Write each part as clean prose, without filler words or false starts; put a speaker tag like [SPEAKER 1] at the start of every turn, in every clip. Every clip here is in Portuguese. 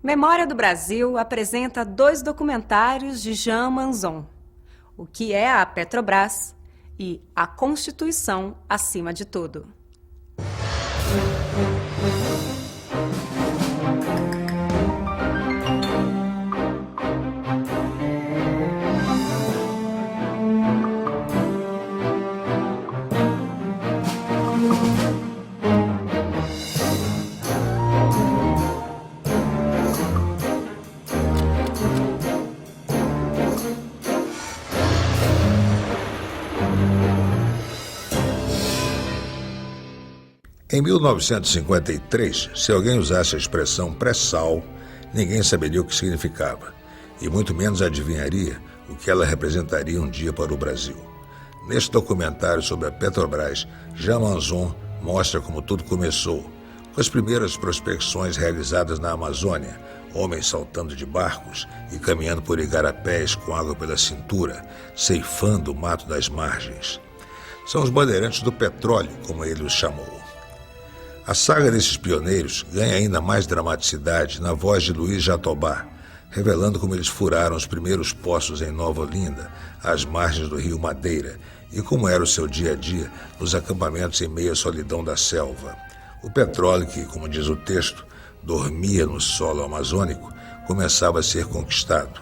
[SPEAKER 1] Memória do Brasil apresenta 2 documentários de Jean Manzon, O que é a Petrobras e A Constituição acima de tudo.
[SPEAKER 2] Em 1953, se alguém usasse a expressão pré-sal, ninguém saberia o que significava, e muito menos adivinharia o que ela representaria um dia para o Brasil. Neste documentário sobre a Petrobras, Jean Manzon mostra como tudo começou, com as primeiras prospecções realizadas na Amazônia, homens saltando de barcos e caminhando por igarapés com água pela cintura, ceifando o mato das margens. São os bandeirantes do petróleo, como ele os chamou. A saga desses pioneiros ganha ainda mais dramaticidade na voz de Luiz Jatobá, revelando como eles furaram os primeiros poços em Nova Olinda, às margens do rio Madeira, e como era o seu dia a dia nos acampamentos em meio à solidão da selva. O petróleo que, como diz o texto, dormia no solo amazônico, começava a ser conquistado.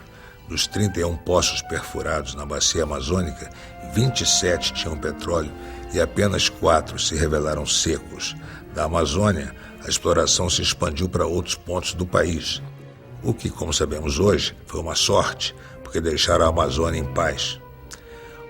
[SPEAKER 2] Dos 31 poços perfurados na bacia amazônica, 27 tinham petróleo e apenas 4 se revelaram secos. Da Amazônia, a exploração se expandiu para outros pontos do país, o que, como sabemos hoje, foi uma sorte, porque deixaram a Amazônia em paz.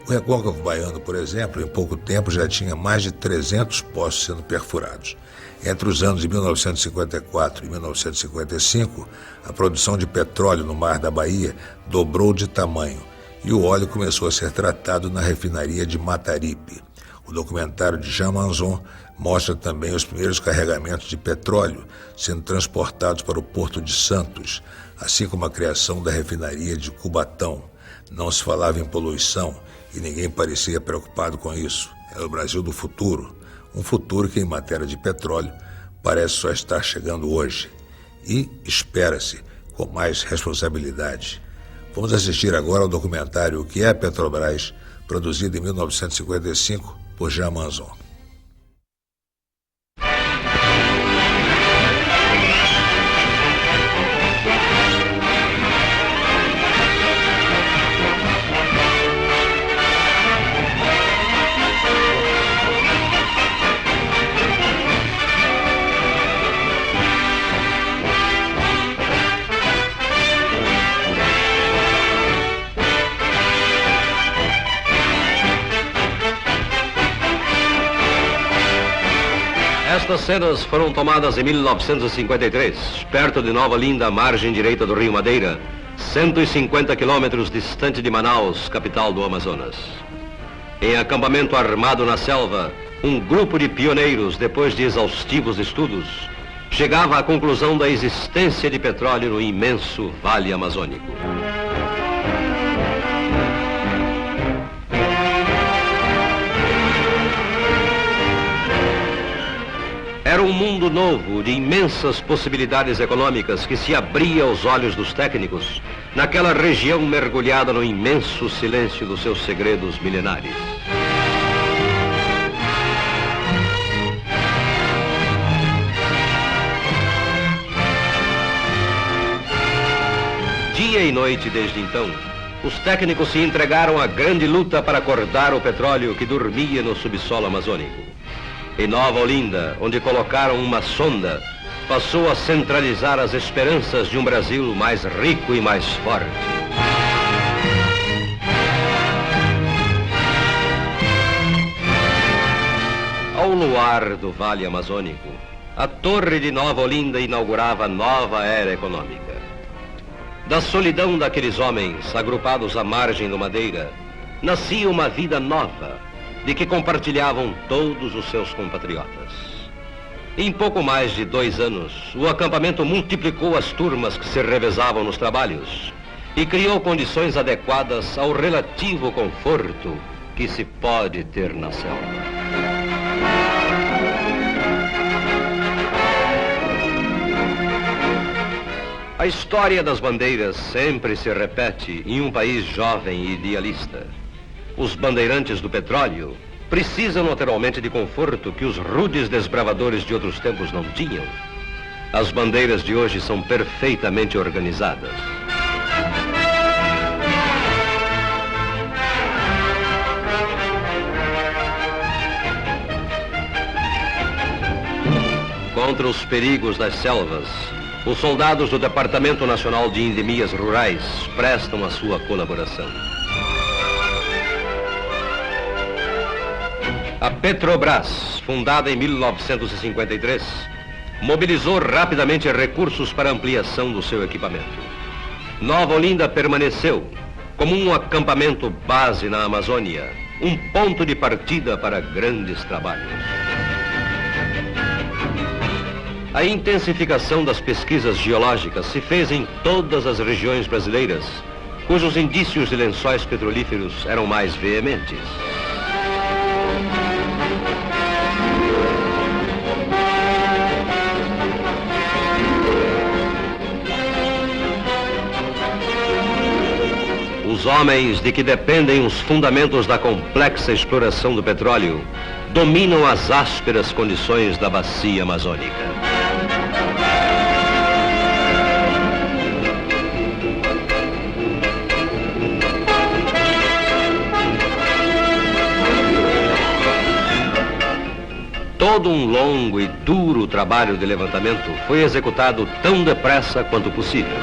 [SPEAKER 2] O Recôncavo Baiano, por exemplo, em pouco tempo já tinha mais de 300 poços sendo perfurados. Entre os anos de 1954 e 1955, a produção de petróleo no Mar da Bahia dobrou de tamanho e o óleo começou a ser tratado na refinaria de Mataripe. O documentário de Jean Manzon mostra também os primeiros carregamentos de petróleo sendo transportados para o Porto de Santos, assim como a criação da refinaria de Cubatão. Não se falava em poluição e ninguém parecia preocupado com isso. Era o Brasil do futuro, um futuro que, em matéria de petróleo, parece só estar chegando hoje. E espera-se com mais responsabilidade. Vamos assistir agora ao documentário O que é a Petrobras, produzido em 1955 por Jean Manzon.
[SPEAKER 3] Estas cenas foram tomadas em 1953, perto de Nova Olinda, margem direita do rio Madeira, 150 quilômetros distante de Manaus, capital do Amazonas. Em acampamento armado na selva, um grupo de pioneiros, depois de exaustivos estudos, chegava à conclusão da existência de petróleo no imenso Vale Amazônico. Era um mundo novo, de imensas possibilidades econômicas que se abria aos olhos dos técnicos, naquela região mergulhada no imenso silêncio dos seus segredos milenares. Dia e noite desde então, os técnicos se entregaram à grande luta para acordar o petróleo que dormia no subsolo amazônico. Em Nova Olinda, onde colocaram uma sonda, passou a centralizar as esperanças de um Brasil mais rico e mais forte. Ao luar do Vale Amazônico, a torre de Nova Olinda inaugurava nova era econômica. Da solidão daqueles homens, agrupados à margem do Madeira, nascia uma vida nova, de que compartilhavam todos os seus compatriotas. Em pouco mais de 2 anos, o acampamento multiplicou as turmas que se revezavam nos trabalhos e criou condições adequadas ao relativo conforto que se pode ter na selva. A história das bandeiras sempre se repete em um país jovem e idealista. Os bandeirantes do petróleo precisam naturalmente de conforto que os rudes desbravadores de outros tempos não tinham. As bandeiras de hoje são perfeitamente organizadas. Contra os perigos das selvas, os soldados do Departamento Nacional de Endemias Rurais prestam a sua colaboração. A Petrobras, fundada em 1953, mobilizou rapidamente recursos para ampliação do seu equipamento. Nova Olinda permaneceu como um acampamento base na Amazônia, um ponto de partida para grandes trabalhos. A intensificação das pesquisas geológicas se fez em todas as regiões brasileiras, cujos indícios de lençóis petrolíferos eram mais veementes. Os homens de que dependem os fundamentos da complexa exploração do petróleo dominam as ásperas condições da bacia amazônica. Todo um longo e duro trabalho de levantamento foi executado tão depressa quanto possível.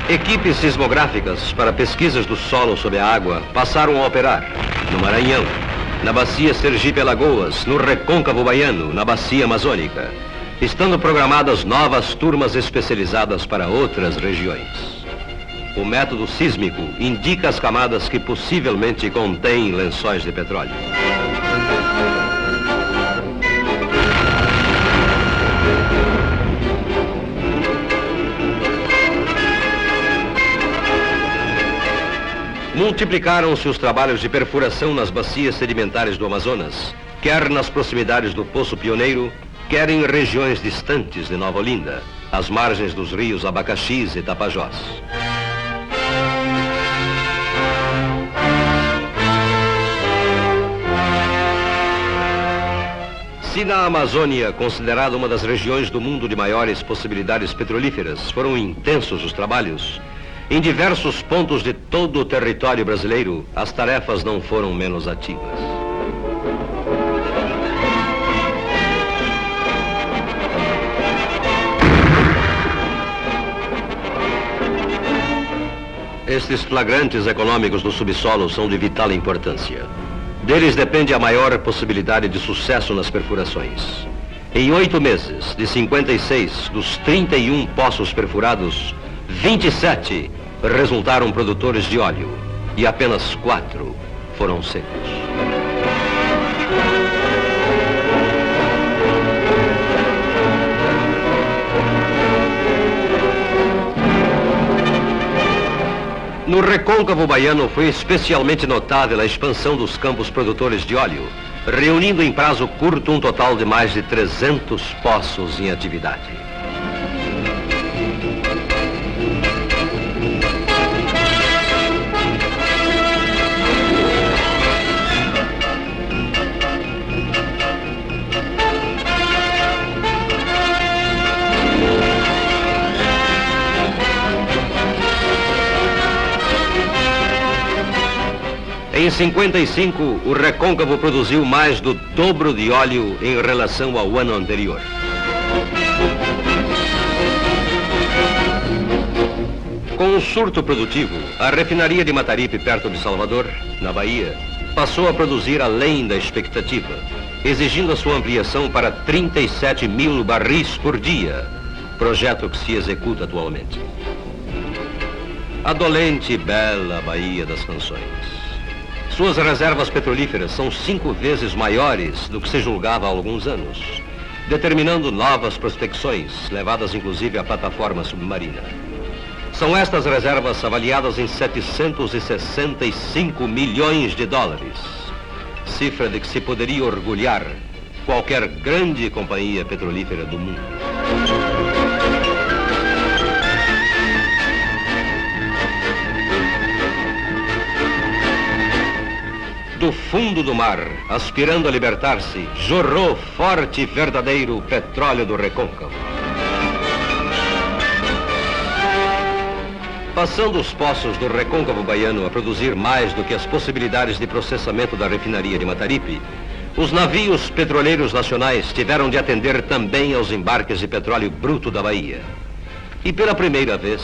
[SPEAKER 3] Equipes sismográficas para pesquisas do solo sob a água passaram a operar no Maranhão, na bacia Sergipe-Alagoas, no Recôncavo Baiano, na bacia amazônica, estando programadas novas turmas especializadas para outras regiões. O método sísmico indica as camadas que possivelmente contêm lençóis de petróleo. Multiplicaram-se os trabalhos de perfuração nas bacias sedimentares do Amazonas, quer nas proximidades do Poço Pioneiro, quer em regiões distantes de Nova Olinda, às margens dos rios Abacaxis e Tapajós. Se na Amazônia, considerada uma das regiões do mundo de maiores possibilidades petrolíferas, foram intensos os trabalhos, em diversos pontos de todo o território brasileiro, as tarefas não foram menos ativas. Estes flagrantes econômicos do subsolo são de vital importância. Deles depende a maior possibilidade de sucesso nas perfurações. Em 8 meses, de 56 dos 31 poços perfurados, 27 resultaram produtores de óleo e apenas 4 foram secos. No Recôncavo Baiano foi especialmente notável a expansão dos campos produtores de óleo, reunindo em prazo curto um total de mais de 300 poços em atividade. Em 55, o Recôncavo produziu mais do dobro de óleo em relação ao ano anterior. Com o surto produtivo, a refinaria de Mataripe, perto de Salvador, na Bahia, passou a produzir além da expectativa, exigindo a sua ampliação para 37 mil barris por dia, projeto que se executa atualmente. A dolente e bela Baía das Canções. Suas reservas petrolíferas são 5 vezes maiores do que se julgava há alguns anos, determinando novas prospecções, levadas inclusive à plataforma submarina. São estas reservas avaliadas em 765 milhões de dólares, cifra de que se poderia orgulhar qualquer grande companhia petrolífera do mundo. Do fundo do mar, aspirando a libertar-se, jorrou forte e verdadeiro petróleo do recôncavo. Passando os poços do recôncavo baiano a produzir mais do que as possibilidades de processamento da refinaria de Mataripe, os navios petroleiros nacionais tiveram de atender também aos embarques de petróleo bruto da Bahia. E pela primeira vez,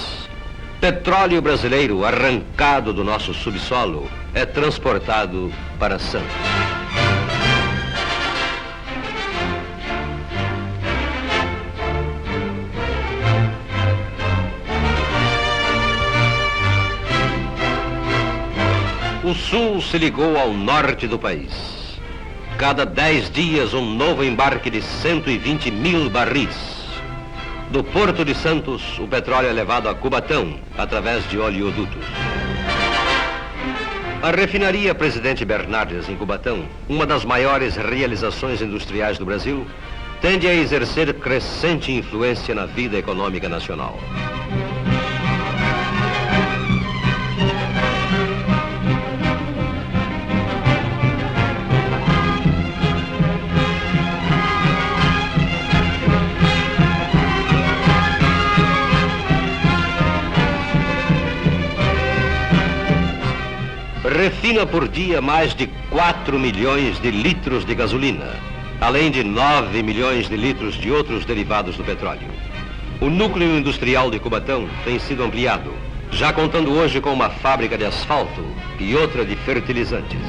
[SPEAKER 3] petróleo brasileiro arrancado do nosso subsolo é transportado para Santos. O Sul se ligou ao norte do país. Cada 10 dias, um novo embarque de 120 mil barris. Do Porto de Santos, o petróleo é levado a Cubatão, através de oleodutos. A refinaria Presidente Bernardes, em Cubatão, uma das maiores realizações industriais do Brasil, tende a exercer crescente influência na vida econômica nacional. Refina por dia mais de 4 milhões de litros de gasolina, além de 9 milhões de litros de outros derivados do petróleo. O núcleo industrial de Cubatão tem sido ampliado, já contando hoje com uma fábrica de asfalto e outra de fertilizantes.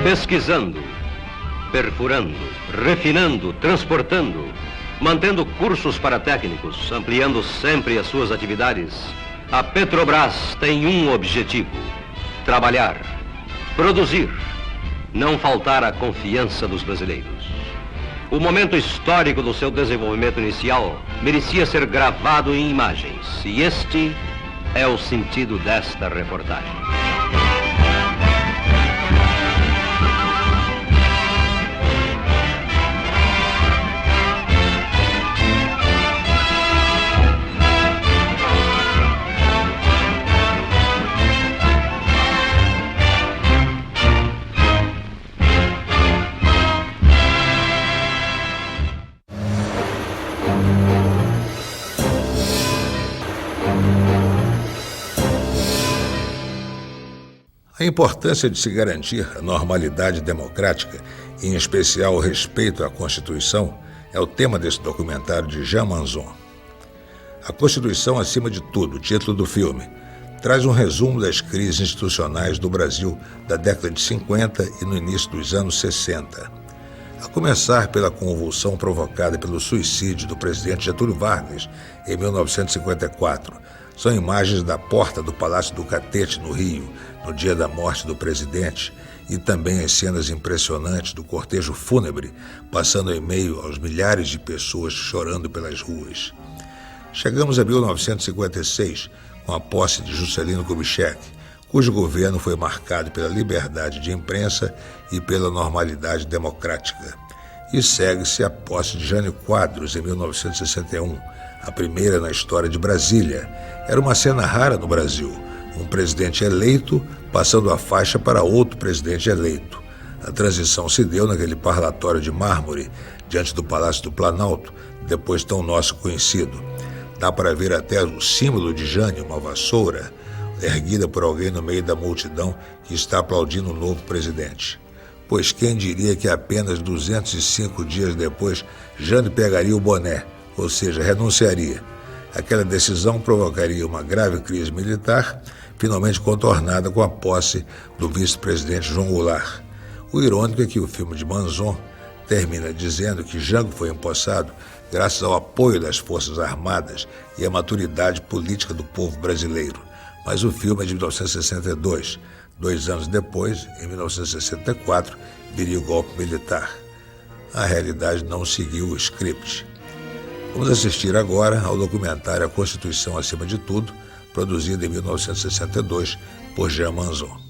[SPEAKER 3] Pesquisando, perfurando, refinando, transportando, mantendo cursos para técnicos, ampliando sempre as suas atividades, a Petrobras tem um objetivo: trabalhar, produzir, não faltar à confiança dos brasileiros. O momento histórico do seu desenvolvimento inicial merecia ser gravado em imagens, e este é o sentido desta reportagem.
[SPEAKER 2] A importância de se garantir a normalidade democrática, e em especial o respeito à Constituição, é o tema desse documentário de Jean Manzon. A Constituição acima de tudo, o título do filme, traz um resumo das crises institucionais do Brasil da década de 50 e no início dos anos 60. A começar pela convulsão provocada pelo suicídio do presidente Getúlio Vargas em 1954. São imagens da porta do Palácio do Catete, no Rio, no dia da morte do presidente, e também as cenas impressionantes do cortejo fúnebre, passando em meio aos milhares de pessoas chorando pelas ruas. Chegamos a 1956, com a posse de Juscelino Kubitschek, cujo governo foi marcado pela liberdade de imprensa e pela normalidade democrática. E segue-se a posse de Jânio Quadros, em 1961, a primeira na história de Brasília. Era uma cena rara no Brasil, um presidente eleito passando a faixa para outro presidente eleito. A transição se deu naquele parlatório de mármore, diante do Palácio do Planalto, depois tão nosso conhecido. Dá para ver até o símbolo de Jânio, uma vassoura, erguida por alguém no meio da multidão que está aplaudindo o novo presidente. Pois quem diria que apenas 205 dias depois, Jânio pegaria o boné, ou seja, renunciaria. Aquela decisão provocaria uma grave crise militar, finalmente contornada com a posse do vice-presidente João Goulart. O irônico é que o filme de Manzon termina dizendo que Jango foi empossado graças ao apoio das Forças Armadas e à maturidade política do povo brasileiro. Mas o filme é de 1962, 2 anos depois, em 1964, viria o golpe militar. A realidade não seguiu o script. Vamos assistir agora ao documentário A Constituição Acima de Tudo, produzido em 1962 por Jean Manzon.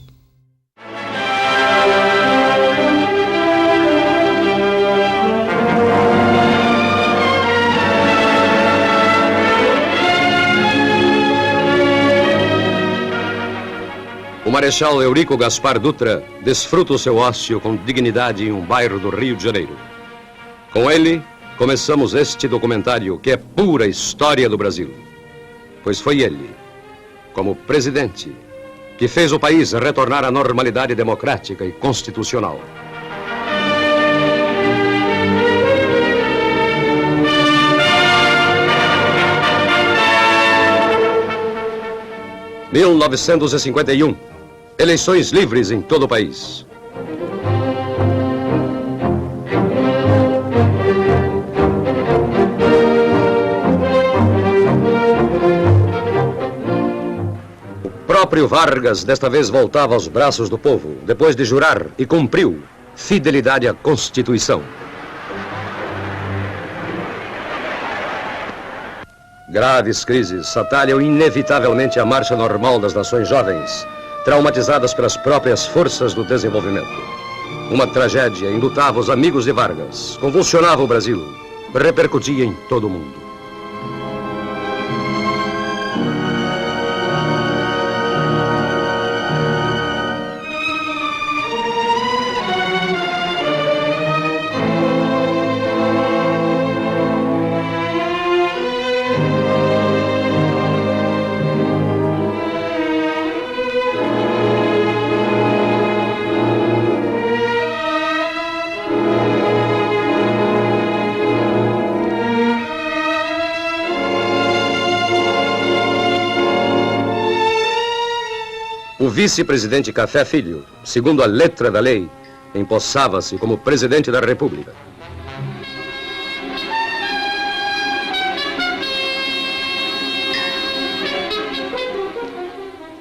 [SPEAKER 3] O Marechal Eurico Gaspar Dutra desfruta o seu ócio com dignidade em um bairro do Rio de Janeiro. Com ele, começamos este documentário que é pura história do Brasil. Pois foi ele, como presidente, que fez o país retornar à normalidade democrática e constitucional. – 1951. Eleições livres em todo o país. O próprio Vargas desta vez voltava aos braços do povo, depois de jurar e cumpriu fidelidade à Constituição. Graves crises atalham inevitavelmente a marcha normal das nações jovens, traumatizadas pelas próprias forças do desenvolvimento. Uma tragédia enlutava os amigos de Vargas, convulsionava o Brasil, repercutia em todo o mundo. O vice-presidente Café Filho, segundo a letra da lei, empossava-se como presidente da República. –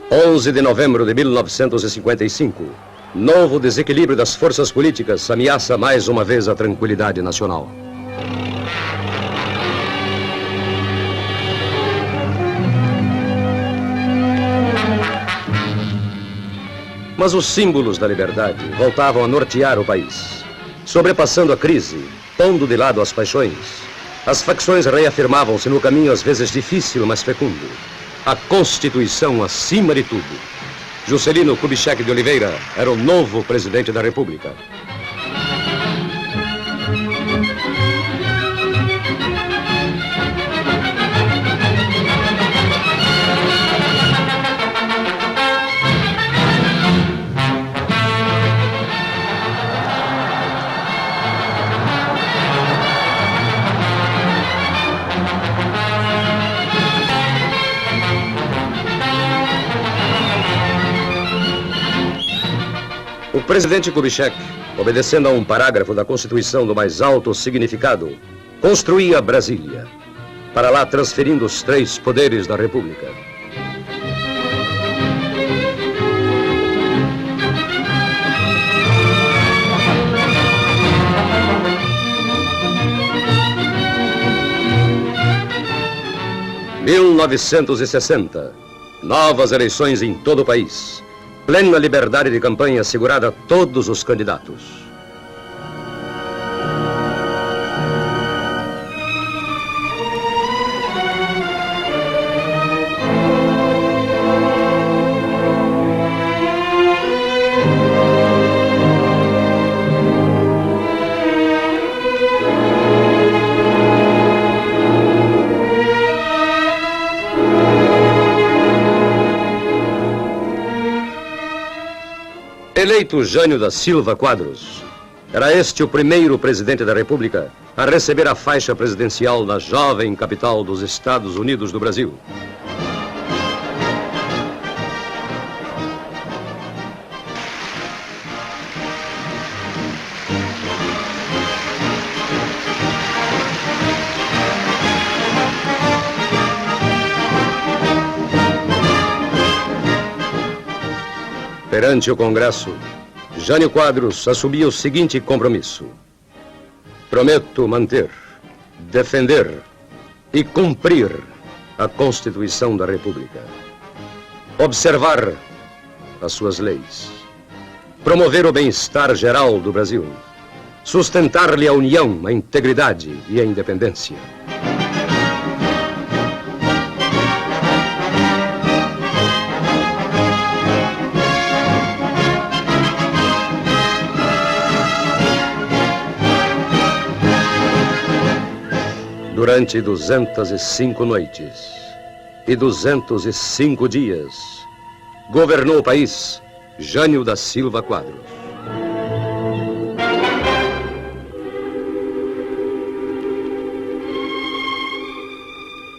[SPEAKER 3] 11 de novembro de 1955, novo desequilíbrio das forças políticas ameaça mais uma vez a tranquilidade nacional. Mas os símbolos da liberdade voltavam a nortear o país. Sobrepassando a crise, pondo de lado as paixões, as facções reafirmavam-se no caminho às vezes difícil, mas fecundo. A Constituição acima de tudo. Juscelino Kubitschek de Oliveira era o novo presidente da República. O presidente Kubitschek, obedecendo a um parágrafo da Constituição do mais alto significado, construía Brasília, para lá transferindo os 3 poderes da República. – 1960, novas eleições em todo o país. Plena liberdade de campanha assegurada a todos os candidatos. Eleito Jânio da Silva Quadros, era este o primeiro presidente da República a receber a faixa presidencial na jovem capital dos Estados Unidos do Brasil. Perante o Congresso, Jânio Quadros assumia o seguinte compromisso: prometo manter, defender e cumprir a Constituição da República, observar as suas leis, promover o bem-estar geral do Brasil, sustentar-lhe a união, a integridade e a independência. Durante 205 noites e 205 dias, governou o país Jânio da Silva Quadros.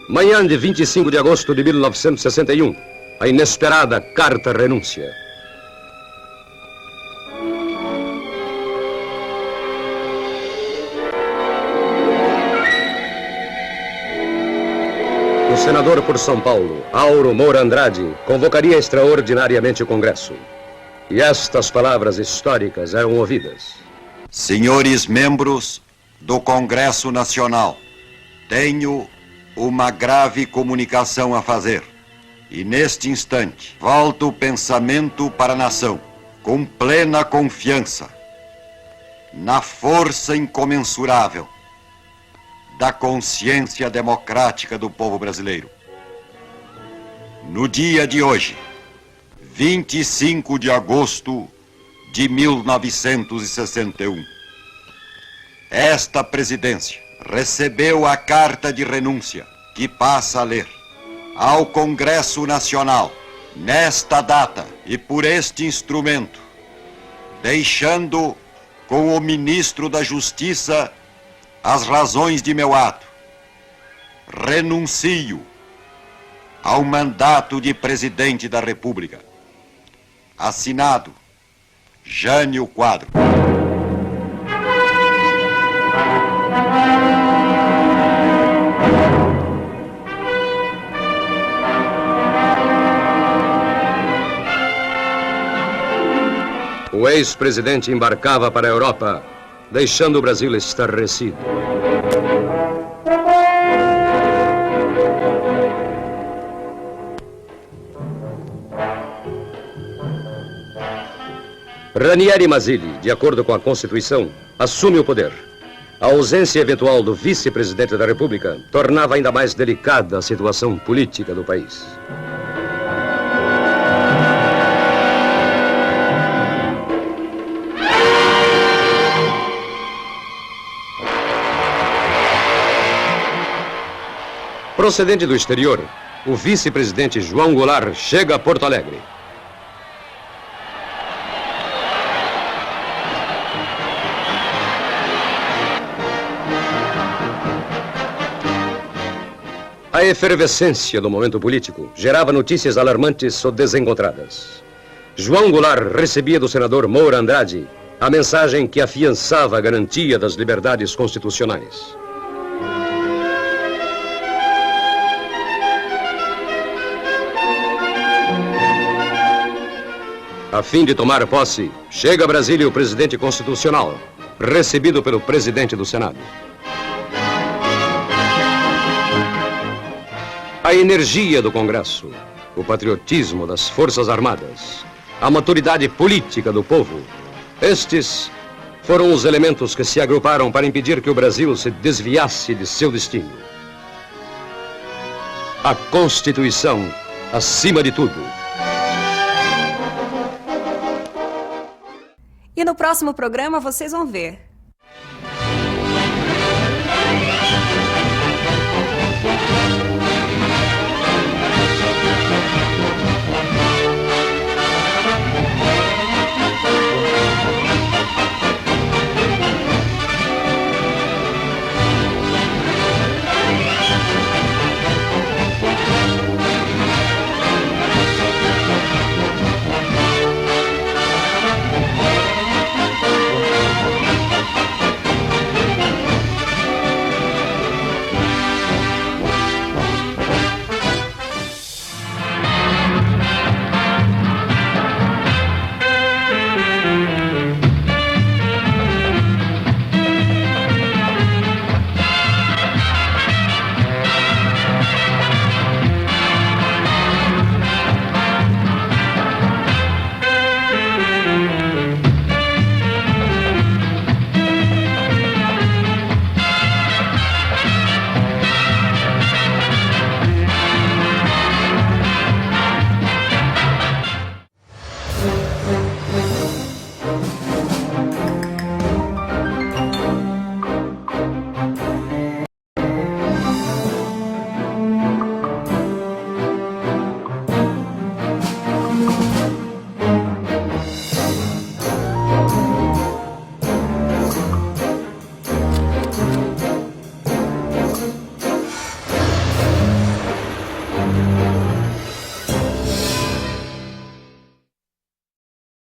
[SPEAKER 3] Manhã de 25 de agosto de 1961, a inesperada carta-renúncia. O senador por São Paulo, Auro Moura Andrade, convocaria extraordinariamente o Congresso. E estas palavras históricas eram ouvidas.
[SPEAKER 4] Senhores membros do Congresso Nacional, tenho uma grave comunicação a fazer. E neste instante, volto o pensamento para a nação, com plena confiança na força incomensurável da consciência democrática do povo brasileiro. No dia de hoje, 25 de agosto de 1961, esta presidência recebeu a carta de renúncia que passa a ler ao Congresso Nacional nesta data e por este instrumento, deixando com o ministro da Justiça as razões de meu ato. Renuncio ao mandato de presidente da República. Assinado Jânio Quadros.
[SPEAKER 3] O ex-presidente embarcava para a Europa, deixando o Brasil estarrecido. Ranieri Mazzilli, de acordo com a Constituição, assume o poder. A ausência eventual do vice-presidente da República tornava ainda mais delicada a situação política do país. Procedente do exterior, o vice-presidente João Goulart chega a Porto Alegre. A efervescência do momento político gerava notícias alarmantes ou desencontradas. João Goulart recebia do senador Moura Andrade a mensagem que afiançava a garantia das liberdades constitucionais. A fim de tomar posse, chega a Brasília o presidente constitucional, recebido pelo presidente do Senado. A energia do Congresso, o patriotismo das Forças Armadas, a maturidade política do povo, estes foram os elementos que se agruparam para impedir que o Brasil se desviasse de seu destino. A Constituição, acima de tudo.
[SPEAKER 1] E no próximo programa vocês vão ver.